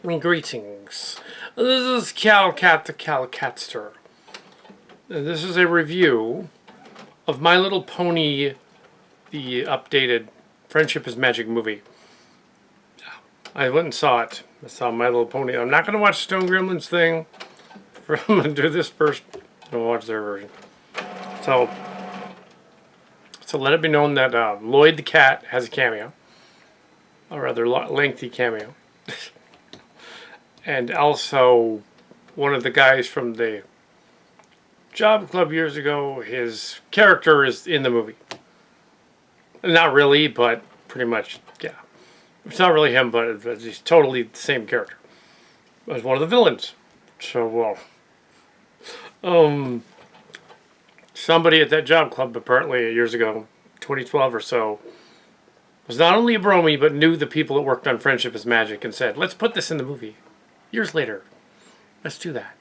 Greetings. This is Kal Kat the Kal Katster. This is a review of My Little Pony, the updated Friendship is Magic movie. I went and saw it. I saw My Little Pony. I'm not going to watch Stone Gremlin's thing. I'm going to do this first. I'm going to watch their version. So let it be known that Lloyd the cat has a cameo. A rather lengthy cameo. And also, one of the guys from the Job Club years ago, his character is in the movie. Not really, but pretty much, yeah. It's not really him, but he's totally the same character as one of the villains. So, somebody at that Job Club, apparently years ago, 2012 or so, was not only a brony, but knew the people that worked on Friendship is Magic and said, let's put this in the movie. Years later, let's do that.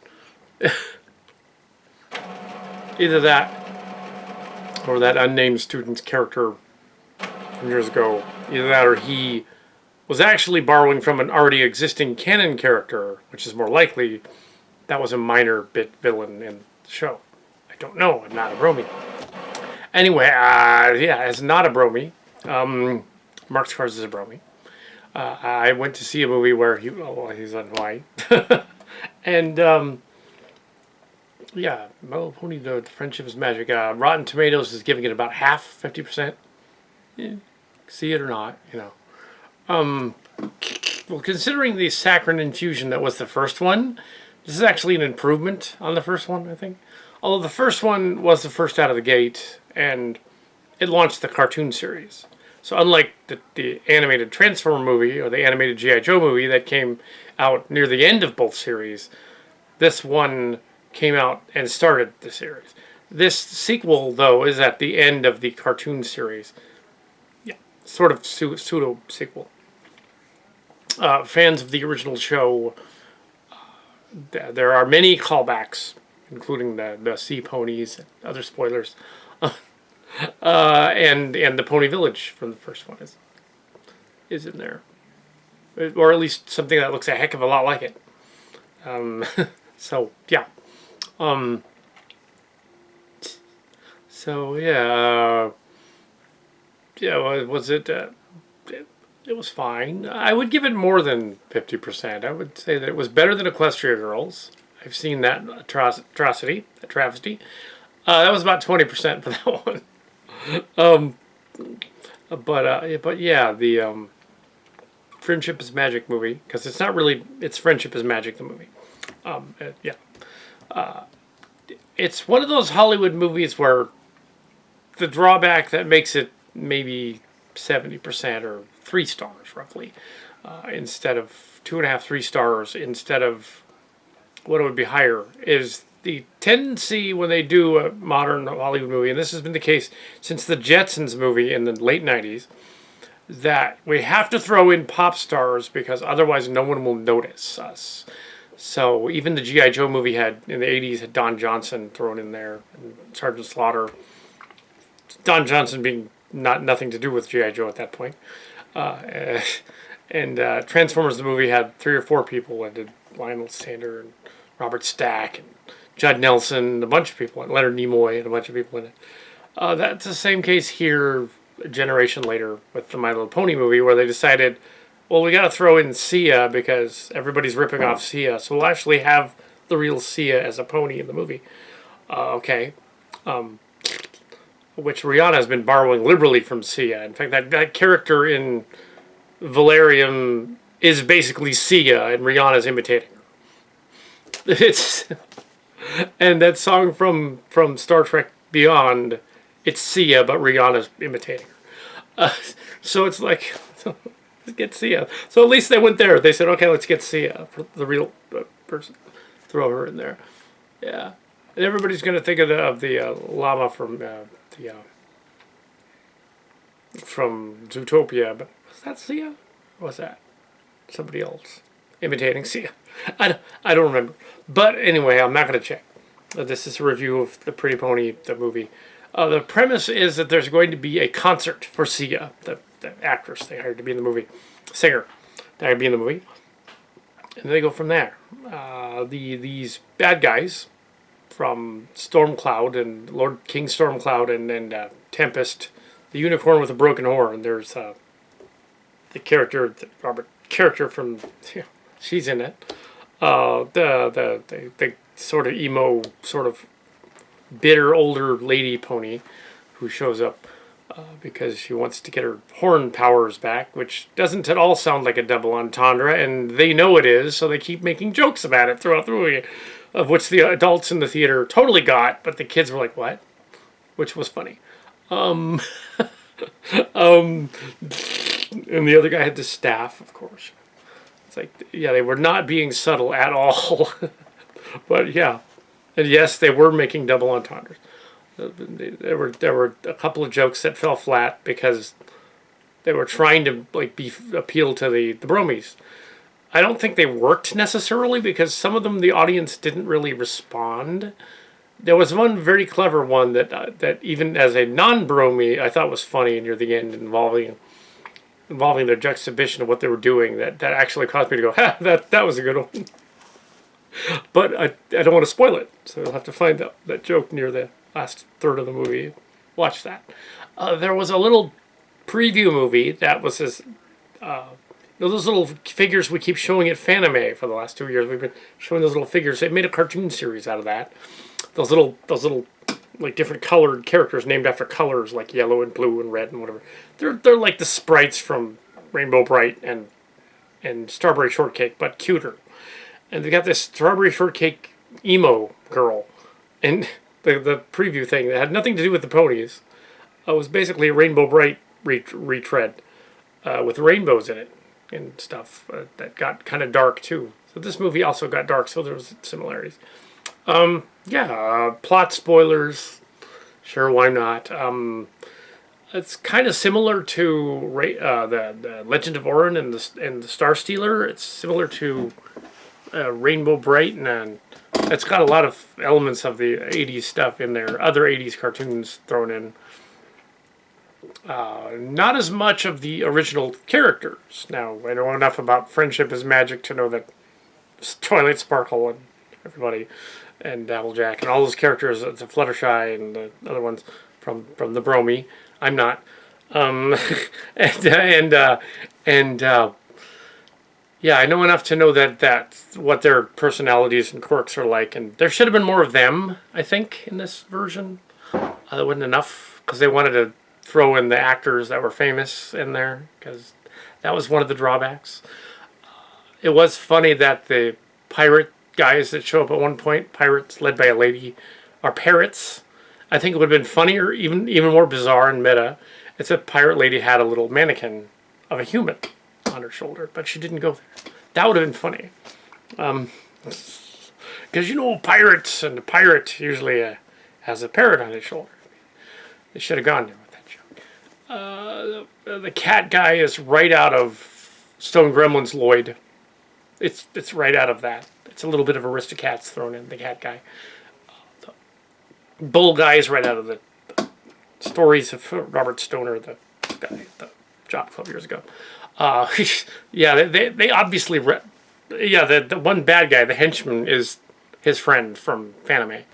Either that, or that unnamed student's character from years ago. Either that, or he was actually borrowing from an already existing canon character, which is more likely that was a minor bit villain in the show. I don't know. I'm not a brony. Anyway, yeah, it's not a brony. Mark Scars is a brony. I went to see a movie where he's on Hawaii. And, yeah, My Little Pony, the Friendship is Magic. Rotten Tomatoes is giving it about half, 50%. Yeah, see it or not, you know. Well, considering the saccharine infusion that was the first one, this is actually an improvement on the first one, I think. Although the first one was the first out of the gate, and it launched the cartoon series. So unlike the animated Transformer movie or the animated G.I. Joe movie that came out near the end of both series, this one came out and started the series. This sequel, though, is at the end of the cartoon series. Yeah, sort of pseudo-sequel. Fans of the original show, there are many callbacks, including the sea ponies and other spoilers. And the Pony Village from the first one is in there, or at least something that looks a heck of a lot like it. So yeah, so yeah, yeah. Was it? It was fine. I would give it more than 50%. I would say that it was better than Equestria Girls. I've seen that travesty. That was about 20% for that one. But yeah, the Friendship is Magic movie, because it's not really, it's Friendship is Magic the movie. Yeah. It's one of those Hollywood movies where the drawback that makes it maybe 70% or 3 stars roughly, instead of 2.5, 3 stars, instead of what it would be higher, is the tendency when they do a modern Hollywood movie, and this has been the case since the Jetsons movie in the late 90s, that we have to throw in pop stars because otherwise no one will notice us. So even the G.I. Joe movie in the 80s had Don Johnson thrown in there, and Sergeant Slaughter. Don Johnson being nothing to do with G.I. Joe at that point. And Transformers the movie had 3 or 4 people. I did Lionel Sander and Robert Stack and Judd Nelson, a bunch of people, and Leonard Nimoy, and a bunch of people in it. That's the same case here a generation later with the My Little Pony movie, where they decided, well, we got to throw in Sia because everybody's ripping off Sia, so we'll actually have the real Sia as a pony in the movie. Okay. Which Rihanna has been borrowing liberally from Sia. In fact, that character in Valerium is basically Sia, and Rihanna's imitating her. It's... And that song from Star Trek Beyond, it's Sia, but Rihanna's imitating her. So it's like, let's get Sia. So at least they went there. They said, okay, let's get Sia for the real person. Throw her in there. Yeah. And everybody's going to think of the llama from Zootopia. But was that Sia? Or was that somebody else imitating Sia? I don't remember. But anyway, I'm not going to check. This is a review of The Pretty Pony, the movie. The premise is that there's going to be a concert for Sia, the actress they hired to be in the movie, singer that hired to be in the movie. and they go from there. These bad guys from Stormcloud and Lord King Stormcloud and Tempest, the unicorn with a broken horn. There's the Robert character from she's in it. The sort of emo, sort of bitter older lady pony who shows up because she wants to get her horn powers back, which doesn't at all sound like a double entendre, and they know it is, so they keep making jokes about it throughout the movie, of which the adults in the theater totally got, but the kids were like, what? Which was funny. And the other guy had the staff, of course. It's like, yeah, they were not being subtle at all. But yeah. And yes, they were making double entendres. There were a couple of jokes that fell flat because they were trying to appeal to the bromies. I don't think they worked necessarily because some of them the audience didn't really respond. There was one very clever one that even as a non-bromie I thought was funny near the end, involving the juxtaposition of what they were doing that actually caused me to go, ha, that was a good one. But I don't want to spoil it, so you'll have to find that joke near the last third of the movie. Watch that. There was a little preview movie that was those little figures we keep showing at Fanime for the last 2 years. We've been showing those little figures. They made a cartoon series out of that. Those little like different colored characters named after colors like yellow and blue and red and whatever. They're like the sprites from Rainbow Bright and Strawberry Shortcake, but cuter. And they got this Strawberry Shortcake emo girl, and the preview thing that had nothing to do with the ponies was basically a Rainbow Bright retread with rainbows in it and stuff that got kind of dark too. So this movie also got dark, so there was similarities. Plot spoilers. Sure, why not? It's kind of similar to the Legend of Orin and the Star Stealer. It's similar to Rainbow Bright, and it's got a lot of elements of the 80s stuff in there. Other 80s cartoons thrown in. Not as much of the original characters. Now, I know enough about Friendship is Magic to know that Twilight Sparkle and everybody, and Dabblejack, and all those characters, the Fluttershy and the other ones from the Brony. I'm not. Yeah, I know enough to know that what their personalities and quirks are like, and there should have been more of them, I think, in this version. There wasn't enough, because they wanted to throw in the actors that were famous in there, because that was one of the drawbacks. It was funny that the pirate guys that show up at one point, pirates led by a lady, are parrots. I think it would have been funnier, even more bizarre and meta, if the pirate lady had a little mannequin of a human on her shoulder, but she didn't go there. That would have been funny. Because, pirates, and the pirate usually has a parrot on his shoulder. They should have gone there with that joke. The cat guy is right out of Stone Gremlin's Lloyd. It's right out of that. It's a little bit of Aristocats thrown in, the cat guy. The bull guy is right out of the stories of Robert Stoner, the guy at the Job Club years ago. Yeah, they obviously... the one bad guy, the henchman, is his friend from Fanime.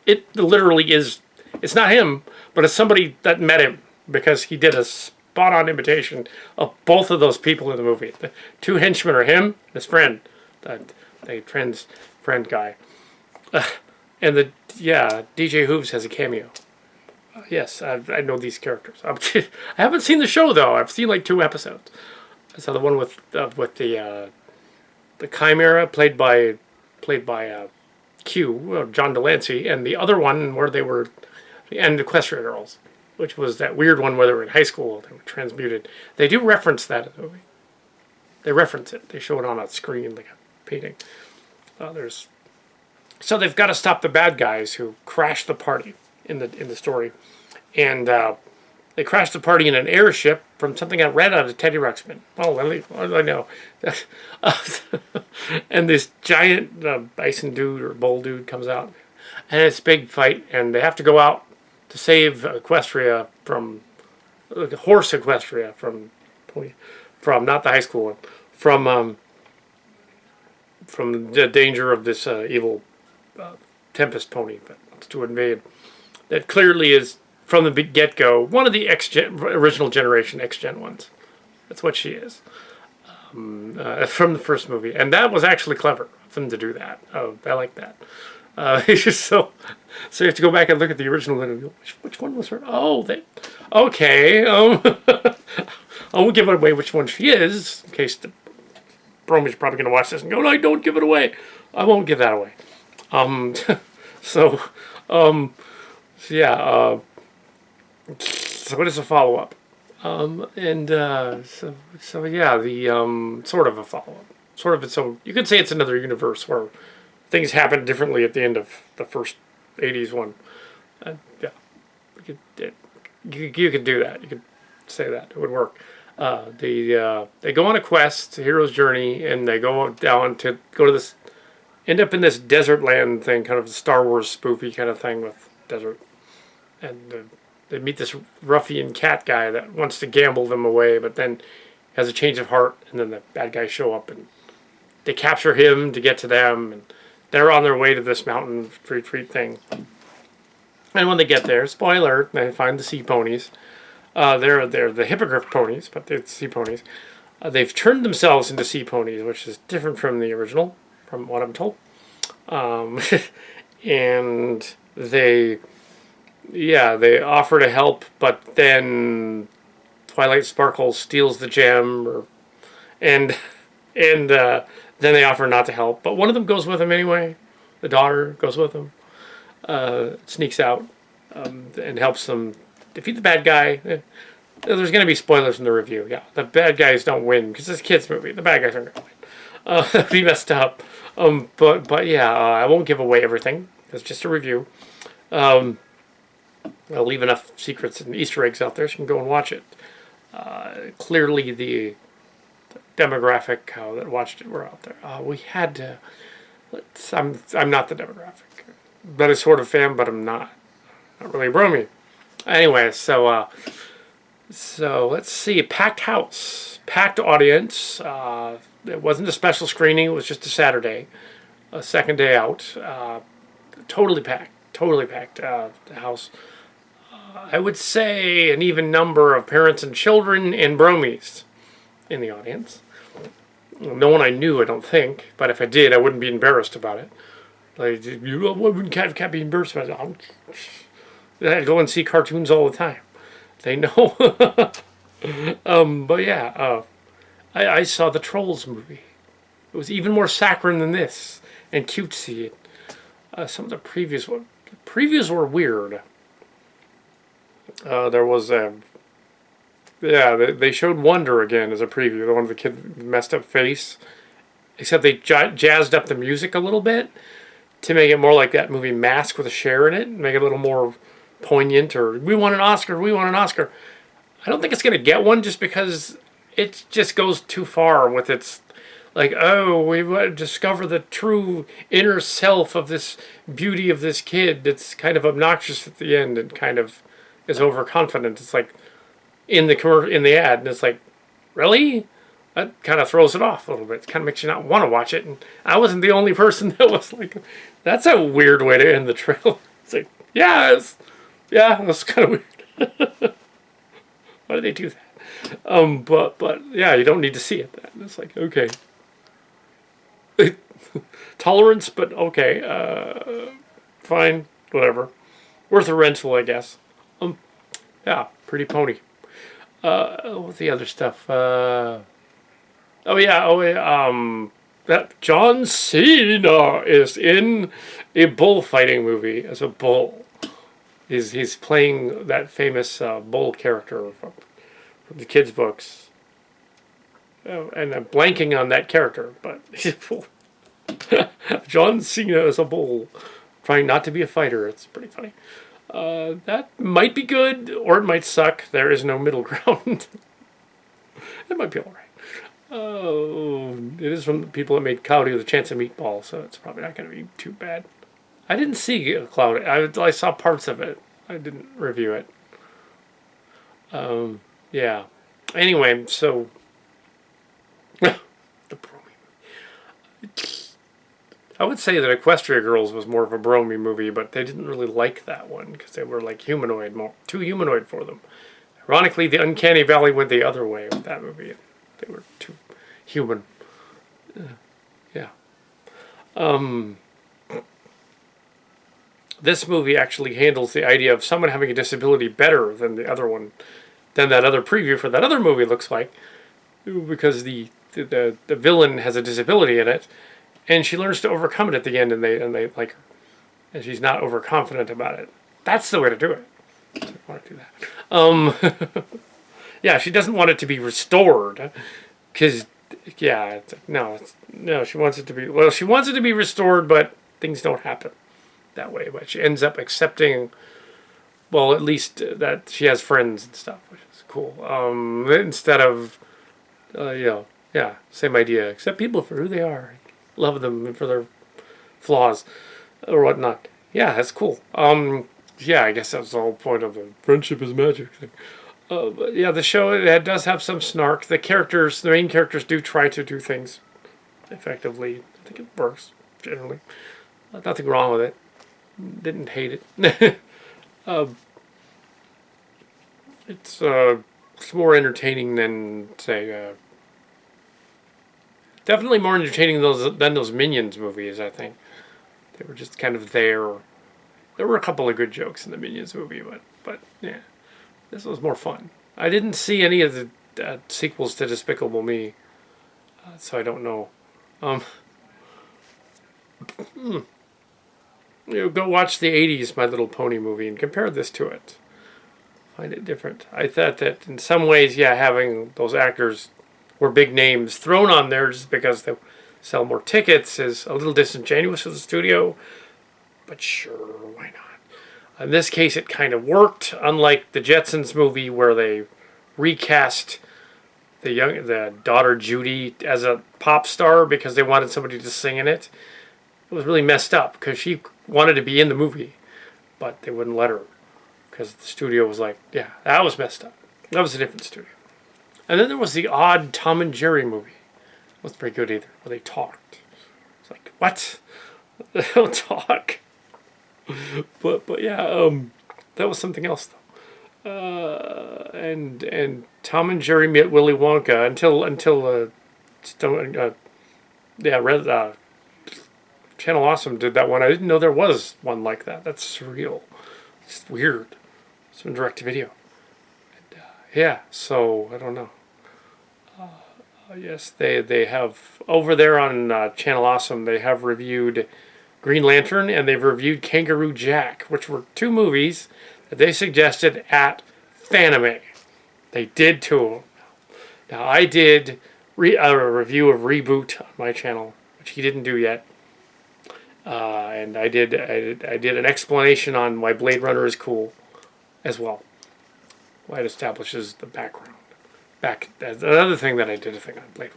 It literally is... It's not him, but it's somebody that met him, because he did a spot-on imitation of both of those people in the movie. The two henchmen are him and his friend, the trans friend guy. And DJ Hooves has a cameo. Yes, I know these characters. I haven't seen the show, though. I've seen like 2 episodes. I saw the one with the Chimera played by Q, John Delancey, and the other one where they were, and Equestria Girls, which was that weird one where they were in high school. They were transmuted. They do reference that in the movie. They reference it. They show it on a screen like a painting. So they've got to stop the bad guys who crash the party in the story, and they crashed the party in an airship from something I read out of Teddy Ruxpin. I know. And this giant bison dude or bull dude comes out, and it's a big fight, and they have to go out to save Equestria from horse Equestria from not the high school one, from from the danger of this evil Tempest pony that wants to invade. That clearly is from the get-go one of the original generation X-Gen ones. That's what she is from the first movie, and that was actually clever for them to do that. Oh, I like that. It's just so you have to go back and look at the original one and go, which one was her? Oh, okay. I won't give it away which one she is in case the Bromy's probably going to watch this and go, no, don't give it away. I won't give that away. So yeah. So what is a follow-up? So yeah, the sort of a follow-up. Sort of its own. You could say it's another universe where things happen differently at the end of the first 80s one. Yeah, you could do that. You could say that. It would work. They go on a quest, a hero's journey, and they go down to go to this, end up in this desert land thing, kind of a Star Wars spoofy kind of thing with desert. And they meet this ruffian cat guy that wants to gamble them away, but then has a change of heart, and then the bad guys show up, and they capture him to get to them, and they're on their way to this mountain retreat thing. And when they get there, spoiler, they find the sea ponies. They're the hippogriff ponies, but they're sea ponies. They've turned themselves into sea ponies, which is different from the original, from what I'm told. And they offer to help, but then Twilight Sparkle steals the gem, and then they offer not to help. But one of them goes with them anyway. The daughter goes with them, sneaks out, and helps them defeat the bad guy. There's going to be spoilers in the review. Yeah, the bad guys don't win because it's a kids' movie. The bad guys aren't going to win. That'd be messed up. But yeah, I won't give away everything. It's just a review. I'll leave enough secrets and Easter eggs out there so you can go and watch it. Clearly, the demographic that watched it were out there. We had to. I'm not the demographic, but a sort of fan, but I'm not really a Brony. Anyway, so let's see. Packed house, packed audience. It wasn't a special screening. It was just a Saturday, a second day out. Totally packed. The house. I would say an even number of parents and children and bromies in the audience. No one I knew, I don't think. But if I did, I wouldn't be embarrassed about it. Like, can't be embarrassed about it. I go and see cartoons all the time. They know. But yeah, I saw the Trolls movie. It was even more saccharine than this, and cutesy. Some of the previews were weird. There was they showed Wonder again as a preview. The one with the kid with messed up face, except they jazzed up the music a little bit to make it more like that movie Mask with a Cher in it, make it a little more poignant. Or we won an Oscar. I don't think it's gonna get one just because it just goes too far with its. Like, oh, we discover the true inner self of this beauty of this kid that's kind of obnoxious at the end and kind of is overconfident. It's like in the ad, and it's like, really? That kind of throws it off a little bit. It kind of makes you not want to watch it. And I wasn't the only person that was like, that's a weird way to end the trailer. It's like, that's kind of weird. Why do they do that? But yeah, you don't need to see it then. It's like, okay. Tolerance, but okay, fine, whatever. Worth a rental, I guess. Yeah, pretty pony. What's the other stuff? That John Cena is in a bullfighting movie as a bull. He's playing that famous bull character from the kids' books. And I'm blanking on that character, but John Cena as a bull, trying not to be a fighter. It's pretty funny. That might be good, or it might suck. There is no middle ground. It might be all right. Oh, it is from the people that made Cloudy with a Chance of Meatball, so it's probably not going to be too bad. I didn't see Cloudy. I saw parts of it. I didn't review it. Yeah. Anyway, so the Brony. I would say that Equestria Girls was more of a Brony movie, but they didn't really like that one because they were like humanoid, too humanoid for them. Ironically, the Uncanny Valley went the other way with that movie. They were too human. Yeah. This movie actually handles the idea of someone having a disability better than the other one, than that other preview for that other movie looks like, because the villain has a disability in it, and she learns to overcome it at the end, and they like her, and she's not overconfident about it. That's the way to do it. I want to do that. Yeah, she doesn't want it to be restored, because yeah, no, she wants it to be, well, she wants it to be restored, but things don't happen that way. But she ends up accepting, well, at least that she has friends and stuff, which is cool. Instead of, yeah, same idea. Accept people for who they are, love them for their flaws or whatnot. Yeah, that's cool. Yeah, I guess that's the whole point of the friendship is magic thing. But yeah, the show, it does have some snark. The main characters do try to do things effectively. I think it works, generally. Nothing wrong with it. Didn't hate it. It's more entertaining than, say, definitely more entertaining than those Minions movies, I think. They were just kind of there. There were a couple of good jokes in the Minions movie, but yeah. This was more fun. I didn't see any of the sequels to Despicable Me, so I don't know. Go watch the 80s My Little Pony movie and compare this to it. Find it different. I thought that in some ways, yeah, having those actors were big names thrown on there just because they sell more tickets is a little disingenuous of the studio, but sure, why not? In this case, it kind of worked, unlike the Jetsons movie where they recast the daughter Judy as a pop star because they wanted somebody to sing in it. It was really messed up because she wanted to be in the movie, but they wouldn't let her because the studio was like, yeah, that was messed up. That was a different studio. And then there was the odd Tom and Jerry movie. It wasn't very good either, where they talked. It's like, what? They don't talk. But yeah, that was something else though. And Tom and Jerry met Willy Wonka until Channel Awesome did that one. I didn't know there was one like that. That's surreal. It's weird. It's from direct to video. And, yeah, so I don't know. Yes, they have over there on Channel Awesome. They have reviewed Green Lantern, and they've reviewed Kangaroo Jack, which were two movies that they suggested at Fanime. They did two of them. Now, I did a review of Reboot on my channel, which he didn't do yet. And I did an explanation on why Blade Runner is cool as well. Why it establishes the background. That's another thing that I did a thing on Blade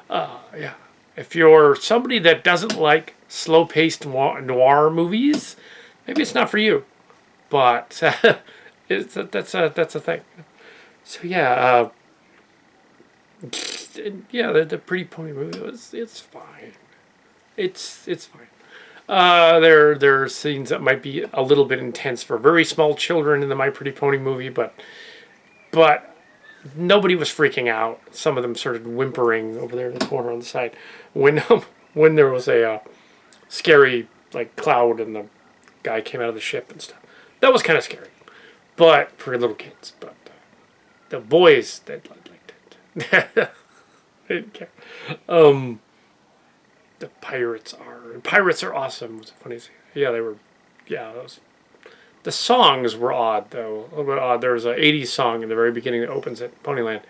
Runner. Yeah. If you're somebody that doesn't like slow-paced noir movies, maybe it's not for you. But that's a thing. So yeah, yeah, the Pretty Pony movie it's fine. It's fine. There are scenes that might be a little bit intense for very small children in the My Pretty Pony movie, but nobody was freaking out. Some of them started whimpering over there in the corner on the side when there was a scary like cloud and the guy came out of the ship and stuff. That was kind of scary, but for little kids. But the boys they liked it. They didn't care. The pirates are awesome. Was a funny thing. Yeah, they were. Yeah, the songs were odd though. A little bit odd. There was an '80s song in the very beginning that opens at Ponyland,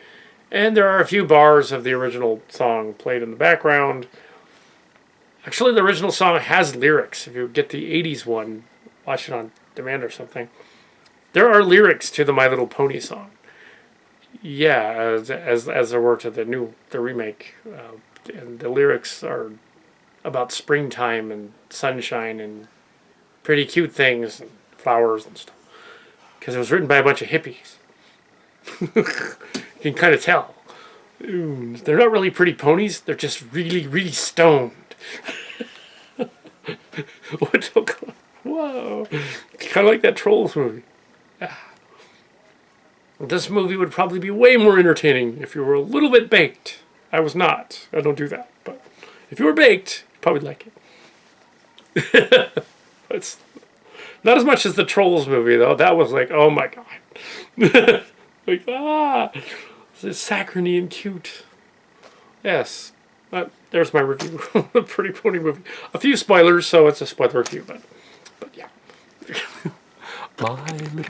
and there are a few bars of the original song played in the background. Actually, the original song has lyrics. If you get the '80s one, watch it on demand or something. There are lyrics to the My Little Pony song. Yeah, as there were to the remake, and the lyrics are about springtime and sunshine and pretty cute things and flowers and stuff. Because it was written by a bunch of hippies. You can kind of tell. They're not really pretty ponies. They're just really, really stoned. Whoa. Kind of like that Trolls movie. This movie would probably be way more entertaining if you were a little bit baked. I was not. I don't do that. But if you were baked, you'd probably like it. It's not as much as the Trolls movie, though. That was like, oh my god. Like, it's saccharine and cute. Yes. There's my review. A Pretty Pony movie. A few spoilers, so it's a spoiler review, but yeah. My